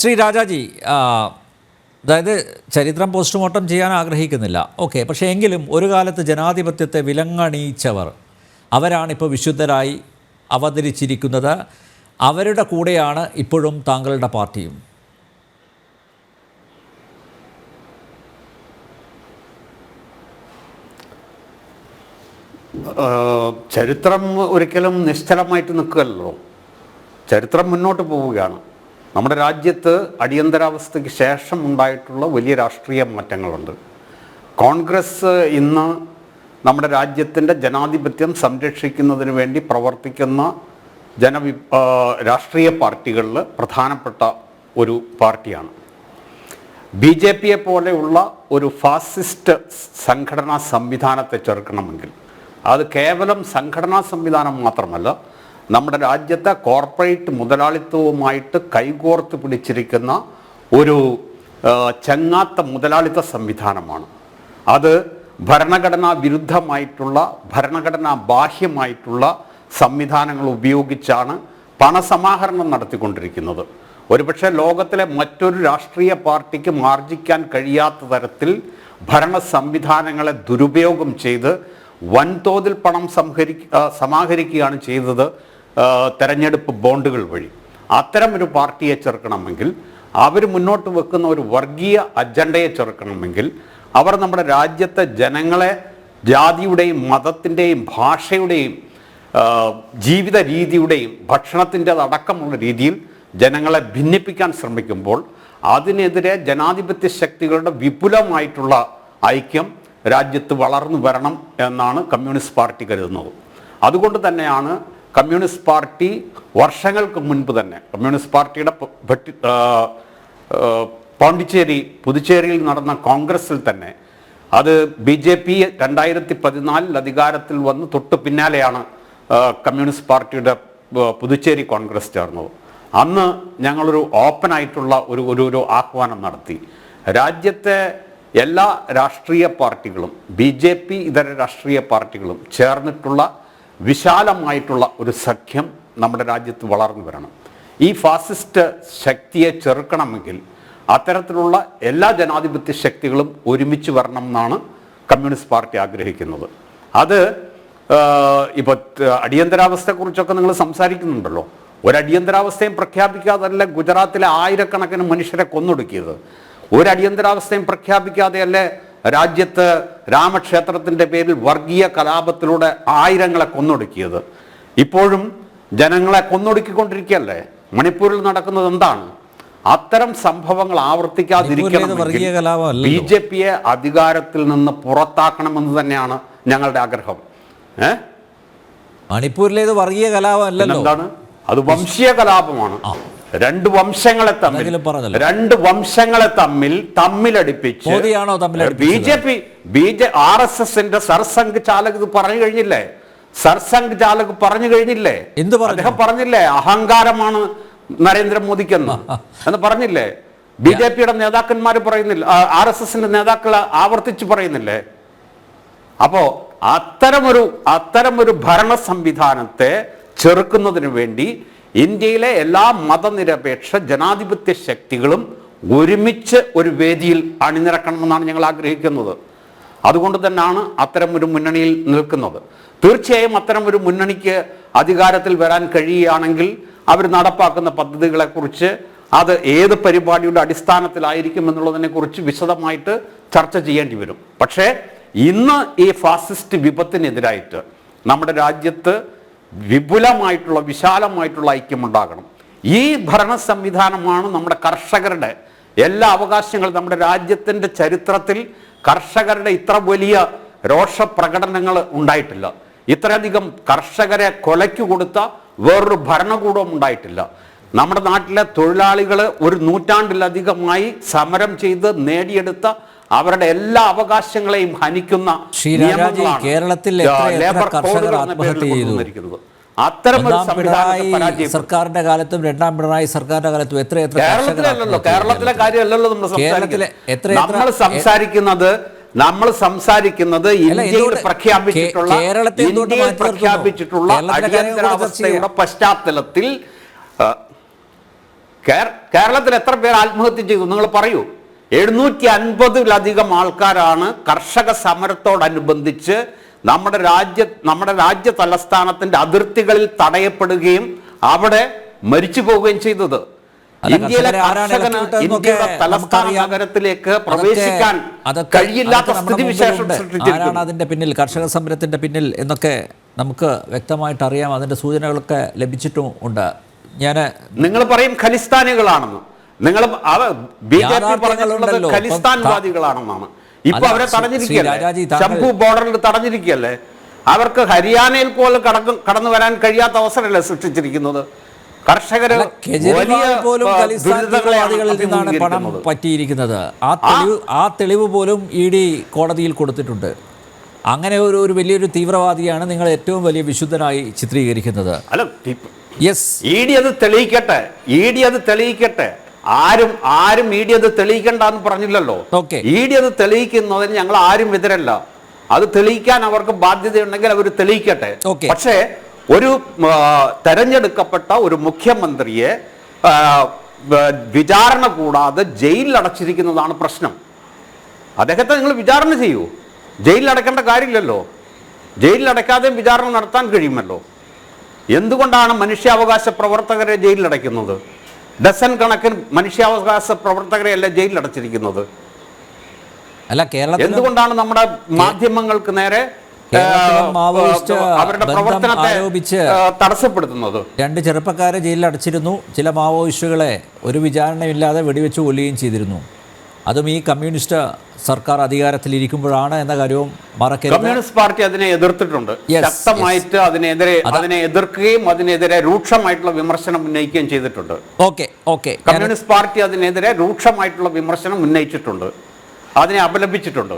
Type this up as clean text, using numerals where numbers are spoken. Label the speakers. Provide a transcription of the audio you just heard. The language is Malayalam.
Speaker 1: ശ്രീ രാജാജി, അതായത് ചരിത്രം പോസ്റ്റ്മോർട്ടം ചെയ്യാൻ ആഗ്രഹിക്കുന്നില്ല, ഓക്കെ. പക്ഷേ എങ്കിലും ഒരു കാലത്ത് ജനാധിപത്യത്തെ വിലങ്ങണിയിച്ചവർ അവരാണിപ്പോൾ വിശുദ്ധരായി അവതരിച്ചിരിക്കുന്നത്. അവരുടെ കൂടെയാണ് ഇപ്പോഴും താങ്കളുടെ പാർട്ടിയും.
Speaker 2: ചരിത്രം ഒരിക്കലും നിശ്ചലമായിട്ട് നിൽക്കുകയല്ലോ. ചരിത്രം മുന്നോട്ട് പോവുകയാണ്. നമ്മുടെ രാജ്യത്ത് അടിയന്തരാവസ്ഥയ്ക്ക് ശേഷം ഉണ്ടായിട്ടുള്ള വലിയ രാഷ്ട്രീയ മാറ്റങ്ങളുണ്ട്. കോൺഗ്രസ് ഇന്ന് നമ്മുടെ രാജ്യത്തിൻ്റെ ജനാധിപത്യം സംരക്ഷിക്കുന്നതിന് വേണ്ടി പ്രവർത്തിക്കുന്ന രാഷ്ട്രീയ പാർട്ടികളിൽ പ്രധാനപ്പെട്ട ഒരു പാർട്ടിയാണ്. BJP-യെ പോലെയുള്ള ഒരു ഫാസിസ്റ്റ് സംഘടനാ സംവിധാനത്തെ ചെറുക്കണമെങ്കിൽ അത് കേവലം സംഘടനാ സംവിധാനം മാത്രമല്ല, നമ്മുടെ രാജ്യത്തെ കോർപ്പറേറ്റ് മുതലാളിത്തവുമായിട്ട് കൈകോർത്ത് പിടിച്ചിരിക്കുന്ന ഒരു ചങ്ങാത്ത മുതലാളിത്ത സംവിധാനമാണ്. അത് ഭരണഘടനാ വിരുദ്ധമായിട്ടുള്ള, ഭരണഘടനാ ബാഹ്യമായിട്ടുള്ള സംവിധാനങ്ങൾ ഉപയോഗിച്ചാണ് പണസമാഹരണം നടത്തിക്കൊണ്ടിരിക്കുന്നത്. ഒരുപക്ഷെ ലോകത്തിലെ മറ്റൊരു രാഷ്ട്രീയ പാർട്ടിക്ക് ആർജിക്കാൻ കഴിയാത്ത തരത്തിൽ ഭരണ സംവിധാനങ്ങളെ ദുരുപയോഗം ചെയ്ത് വൻതോതിൽ പണം സമാഹരിക്കുകയാണ് ചെയ്തത് തെരഞ്ഞെടുപ്പ് ബോണ്ടുകൾ വഴി. അത്തരം ഒരു പാർട്ടിയെ ചെറുക്കണമെങ്കിൽ, അവർ മുന്നോട്ട് വെക്കുന്ന ഒരു വർഗീയ അജണ്ടയെ ചെറുക്കണമെങ്കിൽ, അവർ നമ്മുടെ രാജ്യത്തെ ജനങ്ങളെ ജാതിയുടെയും മതത്തിൻ്റെയും ഭാഷയുടെയും ജീവിത രീതിയുടെയും ഭക്ഷണത്തിൻ്റെ അടക്കമുള്ള രീതിയിൽ ജനങ്ങളെ ഭിന്നിപ്പിക്കാൻ ശ്രമിക്കുമ്പോൾ അതിനെതിരെ ജനാധിപത്യ ശക്തികളുടെ വിപുലമായിട്ടുള്ള ഐക്യം രാജ്യത്ത് വളർന്നു വരണം എന്നാണ് കമ്മ്യൂണിസ്റ്റ് പാർട്ടി കരുതുന്നത്. അതുകൊണ്ട് തന്നെയാണ് കമ്മ്യൂണിസ്റ്റ് പാർട്ടി വർഷങ്ങൾക്ക് മുൻപ് തന്നെ കമ്മ്യൂണിസ്റ്റ് പാർട്ടിയുടെ പുതുച്ചേരിയിൽ നടന്ന കോൺഗ്രസിൽ തന്നെ, അത് BJP 2014 അധികാരത്തിൽ വന്ന് തൊട്ട് പിന്നാലെയാണ് കമ്മ്യൂണിസ്റ്റ് പാർട്ടിയുടെ പുതുച്ചേരി കോൺഗ്രസ് ചേർന്നത്. അന്ന് ഞങ്ങളൊരു ഓപ്പണായിട്ടുള്ള ഒരു ആഹ്വാനം നടത്തി. രാജ്യത്തെ എല്ലാ രാഷ്ട്രീയ പാർട്ടികളും BJP ഇതര രാഷ്ട്രീയ പാർട്ടികളും ചേർന്നിട്ടുള്ള വിശാലമായിട്ടുള്ള ഒരു സഖ്യം നമ്മുടെ രാജ്യത്ത് വളർന്നു വരണം. ഈ ഫാസിസ്റ്റ് ശക്തിയെ ചെറുക്കണമെങ്കിൽ അത്തരത്തിലുള്ള എല്ലാ ജനാധിപത്യ ശക്തികളും ഒരുമിച്ച് വരണം എന്നാണ് കമ്മ്യൂണിസ്റ്റ് പാർട്ടി ആഗ്രഹിക്കുന്നത്. അത് ഇപ്പോൾ അടിയന്തരാവസ്ഥയെക്കുറിച്ചൊക്കെ നിങ്ങൾ സംസാരിക്കുന്നുണ്ടല്ലോ. ഒരു അടിയന്തരാവസ്ഥയും പ്രഖ്യാപിക്കാതല്ല ഗുജറാത്തിലെ ആയിരക്കണക്കിന് മനുഷ്യരെ കൊന്നൊടുക്കിയത്. ഒരു അടിയന്തരാവസ്ഥയും പ്രഖ്യാപിക്കാതെയല്ലേ രാജ്യത്ത് രാമക്ഷേത്രത്തിൻ്റെ പേരിൽ വർഗീയ കലാപത്തിലൂടെ ആയിരങ്ങളെ കൊന്നൊടുക്കിയത്. ഇപ്പോഴും ജനങ്ങളെ കൊന്നൊടുക്കിക്കൊണ്ടിരിക്കുകയല്ലേ. മണിപ്പൂരിൽ നടക്കുന്നത് എന്താണ്? അത്തരം സംഭവങ്ങൾ ആവർത്തിക്കാതിരിക്കണമെങ്കിൽ BJP-യെ അധികാരത്തിൽ നിന്ന് പുറത്താക്കണമെന്ന് തന്നെയാണ് ഞങ്ങളുടെ ആഗ്രഹം.
Speaker 1: മണിപ്പൂരിലേത് വർഗീയ കലാപമല്ലല്ലോ.
Speaker 2: എന്താണ് അത്? വംശീയ കലാപമാണ്. രണ്ട് വംശങ്ങളെ തമ്മിലടിപ്പിച്ച് RSSന്റെ സർസംഘ് ചാലക് ഇത് പറഞ്ഞു കഴിഞ്ഞില്ലേ? സർസംഘ് ചാലക് പറഞ്ഞു കഴിഞ്ഞില്ലേ? അദ്ദേഹം പറഞ്ഞില്ലേ അഹങ്കാരമാണ് നരേന്ദ്രമോദിക്കെന്ന് എന്ന് പറഞ്ഞില്ലേ? BJP-യുടെ നേതാക്കന്മാർ പറയുന്നില്ല, RSSന്റെ നേതാക്കൾ ആവർത്തിച്ച് പറയുന്നില്ലേ? അപ്പോ അത്തരമൊരു ഭരണ സംവിധാനത്തെ ചെറുക്കുന്നതിന് വേണ്ടി ഇന്ത്യയിലെ എല്ലാ മതനിരപേക്ഷ ജനാധിപത്യ ശക്തികളും ഒരുമിച്ച് ഒരു വേദിയിൽ അണിനിരക്കണമെന്നാണ് ഞങ്ങൾ ആഗ്രഹിക്കുന്നത്. അതുകൊണ്ട് തന്നെയാണ് അത്തരമൊരു മുന്നണിയിൽ നിൽക്കുന്നത്. തീർച്ചയായും അത്തരമൊരു മുന്നണിക്ക് അധികാരത്തിൽ വരാൻ കഴിയുകയാണെങ്കിൽ അവർ നടപ്പാക്കുന്ന പദ്ധതികളെക്കുറിച്ച്, അത് ഏത് പരിപാടിയുടെ അടിസ്ഥാനത്തിലായിരിക്കും എന്നുള്ളതിനെക്കുറിച്ച് വിശദമായിട്ട് ചർച്ച ചെയ്യേണ്ടി വരും. പക്ഷേ ഇന്ന് ഈ ഫാസിസ്റ്റ് വിപത്തിനെതിരായിട്ട് നമ്മുടെ രാജ്യത്ത് വിപുലമായിട്ടുള്ള വിശാലമായിട്ടുള്ള ഐക്യമുണ്ടാകണം. ഈ ഭരണ സംവിധാനമാണ് നമ്മുടെ കർഷകരുടെ എല്ലാ അവകാശങ്ങളും. നമ്മുടെ രാജ്യത്തിൻ്റെ ചരിത്രത്തിൽ കർഷകരുടെ ഇത്ര വലിയ രോഷപ്രകടനങ്ങൾ ഉണ്ടായിട്ടില്ല. ഇത്രയധികം കർഷകരെ കൊലയ്ക്ക് കൊടുത്ത വേറൊരു ഭരണകൂടവും ഉണ്ടായിട്ടില്ല. നമ്മുടെ നാട്ടിലെ തൊഴിലാളികൾ ഒരു നൂറ്റാണ്ടിലധികമായി സമരം ചെയ്ത് നേടിയെടുത്ത അവരുടെ എല്ലാ അവകാശങ്ങളെയും ഹനിക്കുന്ന
Speaker 1: കേരളത്തിൽ സർക്കാരിന്റെ കാലത്തും രണ്ടാം പിണറായി സർക്കാരിന്റെ കാലത്തും എത്രയെത്ര
Speaker 2: കേരളത്തിലെ കാര്യമല്ലല്ലോ നമ്മൾ സംസാരിക്കുന്നത് ഇന്ത്യയിൽ പ്രഖ്യാപിച്ചിട്ടുള്ള അടിയന്തരാവസ്ഥയുടെ പശ്ചാത്തലത്തിൽ കേരളത്തിൽ എത്ര പേർ ആത്മഹത്യ ചെയ്തു നിങ്ങൾ പറയൂ. 750-ലധികം ആൾക്കാരാണ് കർഷക സമരത്തോടനുബന്ധിച്ച് നമ്മുടെ രാജ്യ തലസ്ഥാനത്തിന്റെ അതിർത്തികളിൽ തടയപ്പെടുകയും അവിടെ മരിച്ചു പോവുകയും ചെയ്തത്. ഇന്ത്യയിലെ കർഷകന് ഇന്ത്യയുടെ തലസ്ഥാന നഗരത്തിലേക്ക് പ്രവേശിക്കാൻ കഴിയില്ലാത്ത സ്ഥിതിവിശേഷം
Speaker 1: ആരാണ് അതിന്റെ പിന്നിൽ, കർഷക സമരത്തിന്റെ പിന്നിൽ എന്നൊക്കെ നമുക്ക് വ്യക്തമായിട്ട് അറിയാം. അതിന്റെ സൂചനകളൊക്കെ ലഭിച്ചിട്ടും ഉണ്ട്.
Speaker 2: നിങ്ങൾ പറയും ഖലിസ്ഥാനികളാണെന്ന്, നിങ്ങൾ BJP പറഞ്ഞിട്ടുള്ളത് ഖലിസ്ഥാൻവാദികളാണെന്നാണ്. ഇപ്പൊ അവരെ തടഞ്ഞിരിക്കുകയല്ലേ, ശംഭു ബോർഡറിൽ തടഞ്ഞിരിക്കുകയല്ലേ. അവർക്ക് ഹരിയാനയിൽ പോലും കടന്നു വരാൻ കഴിയാത്ത അവസരമല്ലേ സൃഷ്ടിച്ചിരിക്കുന്നത്. കർഷകര്
Speaker 1: പോലും ഖലിസ്ഥാൻവാദികളിൽ നിന്നാണ് പണം പറ്റിയിരിക്കുന്നത്. ആ തെളിവ് പോലും ED കോടതിയിൽ കൊടുത്തിട്ടുണ്ട്. അങ്ങനെ ഒരു വലിയൊരു തീവ്രവാദിയാണ് നിങ്ങൾ ഏറ്റവും വലിയ വിശുദ്ധനായി ചിത്രീകരിക്കുന്നത്.
Speaker 2: അല്ല,
Speaker 1: യെസ്,
Speaker 2: ED അത് തെളിയിക്കട്ടെ, ED അത് തെളിയിക്കട്ടെ. ആരും ED അത് തെളിയിക്കണ്ട എന്ന് പറഞ്ഞില്ലല്ലോ. ED അത് തെളിയിക്കുന്നതിന് ഞങ്ങൾ ആരും എതിരല്ല. അത് തെളിയിക്കാൻ അവർക്ക് ബാധ്യതയുണ്ടെങ്കിൽ അവർ തെളിയിക്കട്ടെ. പക്ഷേ ഒരു തെരഞ്ഞെടുക്കപ്പെട്ട ഒരു മുഖ്യമന്ത്രിയെ വിചാരണ കൂടാതെ ജയിലിൽ അടച്ചിരിക്കുന്നതാണ് പ്രശ്നം. അദ്ദേഹത്തെ നിങ്ങൾ വിചാരണ ചെയ്യൂ. ജയിലിൽ അടയ്ക്കേണ്ട കാര്യമില്ലല്ലോ. ജയിലിൽ അടയ്ക്കാതെയും വിചാരണ നടത്താൻ കഴിയുമല്ലോ. എന്തുകൊണ്ടാണ് മനുഷ്യാവകാശ പ്രവർത്തകരെ ജയിലിലടയ്ക്കുന്നത്? ഡസൻ കണക്കിന് മനുഷ്യാവകാശ പ്രവർത്തകരെ അല്ല ജയിലിലടച്ചിരിക്കുന്നത്.
Speaker 1: അല്ല, കേരളത്തിൽ
Speaker 2: എന്തുകൊണ്ടാണ് നമ്മുടെ മാധ്യമങ്ങൾക്ക് നേരെ അവരുടെ പ്രവർത്തനത്തെ തടസ്സപ്പെടുത്തുന്നത്?
Speaker 1: 2 ചെറുപ്പക്കാരെ ജയിലിൽ അടച്ചിരുന്നു. ചില മാവോയിസ്റ്റുകളെ ഒരു വിചാരണയില്ലാതെ വെടിവെച്ച് കൊല്ലുകയും ചെയ്തിരുന്നു. അതും ഈ കമ്മ്യൂണിസ്റ്റ് സർക്കാർ അധികാരത്തിലിരിക്കുമ്പോഴാണ് എന്ന കാര്യവും മറക്കരുത്.
Speaker 2: കമ്മ്യൂണിസ്റ്റ് പാർട്ടി അതിനെ എതിർത്തിട്ടുണ്ട്. ശക്തമായിട്ട് അതിനെ എതിർക്കുകയും അതിനെതിരെ രൂക്ഷമായിട്ടുള്ള വിമർശനം ഉന്നയിക്കുകയും ചെയ്തിട്ടുണ്ട്. കമ്മ്യൂണിസ്റ്റ് പാർട്ടി അതിനെതിരെ രൂക്ഷമായിട്ടുള്ള വിമർശനം ഉന്നയിച്ചിട്ടുണ്ട്, അതിനെ അപലപിച്ചിട്ടുണ്ട്.